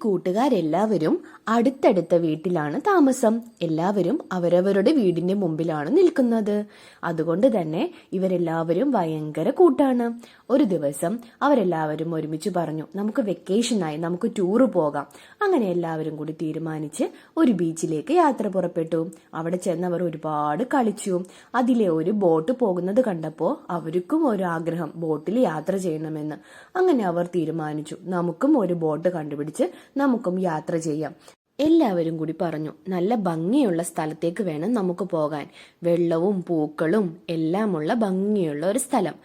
കൂട്ടുകാരെല്ലാവരും അടുത്തടുത്ത വീട്ടിലാണ് താമസം. എല്ലാവരും അവരവരുടെ വീടിന്റെ മുമ്പിലാണ് നിൽക്കുന്നത്. അതുകൊണ്ട് തന്നെ ഇവരെല്ലാവരും ഭയങ്കര കൂട്ടാണ്. ഒരു ദിവസം അവരെല്ലാവരും ഒരുമിച്ച് പറഞ്ഞു, നമുക്ക് വെക്കേഷനായി, നമുക്ക് ടൂറ് പോകാം. അങ്ങനെ എല്ലാവരും കൂടി തീരുമാനിച്ച് ഒരു ബീച്ചിലേക്ക് യാത്ര പുറപ്പെട്ടു. അവിടെ ചെന്നവർ ഒരുപാട് കളിച്ചു. അതിലെ ഒരു ബോട്ട് പോകുന്നത് കണ്ടപ്പോൾ അവർക്കും ഒരു ആഗ്രഹം, ബോട്ടിൽ യാത്ര ചെയ്യണമെന്ന്. അങ്ങനെ അവർ തീരുമാനിച്ചു, നമുക്കും ഒരു ബോട്ട് കണ്ടുപിടിച്ച് നമുക്കും യാത്ര ചെയ്യാം. എല്ലാവരും കൂടി പറഞ്ഞു, നല്ല ഭംഗിയുള്ള സ്ഥലത്തേക്ക് വേണം നമുക്ക് പോകാൻ. വെള്ളവും പൂക്കളും എല്ലാമുള്ള ഭംഗിയുള്ള ഒരു സ്ഥലം.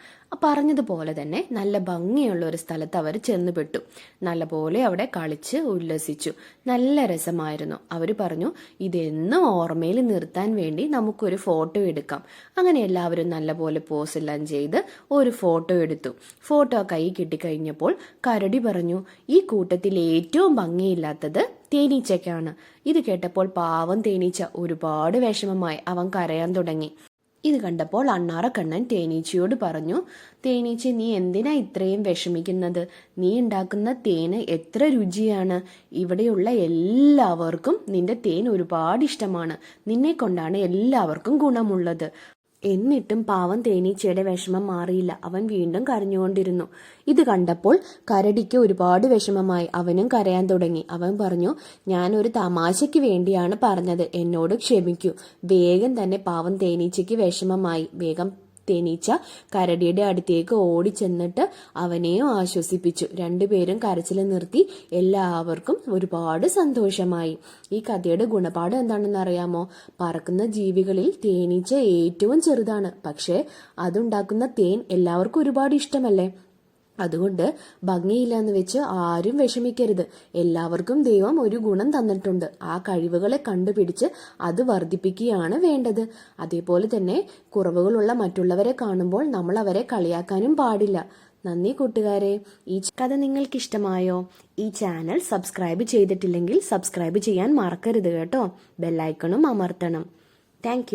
പറഞ്ഞതുപോലെ തന്നെ നല്ല ഭംഗിയുള്ള ഒരു സ്ഥലത്ത് അവർ ചെന്നുപെട്ടു. നല്ലപോലെ അവിടെ കളിച്ച് ഉല്ലസിച്ചു. നല്ല രസമായിരുന്നു. അവർ പറഞ്ഞു, ഇതെന്നും ഓർമ്മയിൽ നിർത്താൻ വേണ്ടി നമുക്കൊരു ഫോട്ടോ എടുക്കാം. അങ്ങനെ എല്ലാവരും നല്ലപോലെ പോസ് എല്ലാം ചെയ്ത് ഒരു ഫോട്ടോ എടുത്തു. ഫോട്ടോ കൈ കിട്ടിക്കഴിഞ്ഞപ്പോൾ കരടി പറഞ്ഞു, ഈ കൂട്ടത്തിൽ ഏറ്റവും ഭംഗിയില്ലാത്തത് തേനീച്ചയ്ക്കാണ്. ഇത് കേട്ടപ്പോൾ പാവം തേനീച്ച ഒരുപാട് വിഷമമായി. അവൻ കരയാൻ തുടങ്ങി. ഇത് കണ്ടപ്പോൾ അണ്ണാറക്കണ്ണൻ തേനീച്ചയോട് പറഞ്ഞു, തേനീച്ച, നീ എന്തിനാ ഇത്രയും വിഷമിക്കുന്നത്? നീ ഉണ്ടാക്കുന്ന തേന് എത്ര രുചിയാണ്. ഇവിടെയുള്ള എല്ലാവർക്കും നിന്റെ തേൻ ഒരുപാട് ഇഷ്ടമാണ്. നിന്നെ കൊണ്ടാണ് എല്ലാവർക്കും ഗുണമുള്ളത്. എന്നിട്ടും പാവം തേനീച്ചയുടെ വിഷമം മാറിയില്ല. അവൻ വീണ്ടും കരഞ്ഞുകൊണ്ടിരുന്നു. ഇത് കണ്ടപ്പോൾ കരടിക്ക് ഒരുപാട് വിഷമമായി. അവനും കരയാൻ തുടങ്ങി. അവൻ പറഞ്ഞു, ഞാൻ ഒരു തമാശയ്ക്ക് വേണ്ടിയാണ് പറഞ്ഞത്, എന്നോട് ക്ഷമിക്കൂ. വേഗം തന്നെ പാവം തേനീച്ചയ്ക്ക് വിഷമമായി. വേഗം തേനീച്ച കരടിയുടെ അടുത്തേക്ക് ഓടിച്ചെന്നിട്ട് അവനെയും ആശ്വസിപ്പിച്ചു. രണ്ടുപേരും കരച്ചിൽ നിർത്തി. എല്ലാവർക്കും ഒരുപാട് സന്തോഷമായി. ഈ കഥയുടെ ഗുണപാഠം എന്താണെന്ന് അറിയാമോ? പറക്കുന്ന ജീവികളിൽ തേനീച്ച ഏറ്റവും ചെറുതാണ്. പക്ഷെ അതുണ്ടാക്കുന്ന തേൻ എല്ലാവർക്കും ഒരുപാട് ഇഷ്ടമല്ലേ? അതുകൊണ്ട് ഭംഗിയില്ലാന്ന് വെച്ച് ആരും വിഷമിക്കരുത്. എല്ലാവർക്കും ദൈവം ഒരു ഗുണം തന്നിട്ടുണ്ട്. ആ കഴിവുകളെ കണ്ടുപിടിച്ച് അത് വർദ്ധിപ്പിക്കുകയാണ് വേണ്ടത്. അതേപോലെ തന്നെ കുറവുകളുള്ള മറ്റുള്ളവരെ കാണുമ്പോൾ നമ്മൾ അവരെ കളിയാക്കാനും പാടില്ല. നന്ദി കൂട്ടുകാരെ. ഈ കഥ നിങ്ങൾക്ക് ഇഷ്ടമായോ? ഈ ചാനൽ സബ്സ്ക്രൈബ് ചെയ്തിട്ടില്ലെങ്കിൽ സബ്സ്ക്രൈബ് ചെയ്യാൻ മറക്കരുത് കേട്ടോ. ബെല്ലൈക്കണും അമർത്തണം. താങ്ക്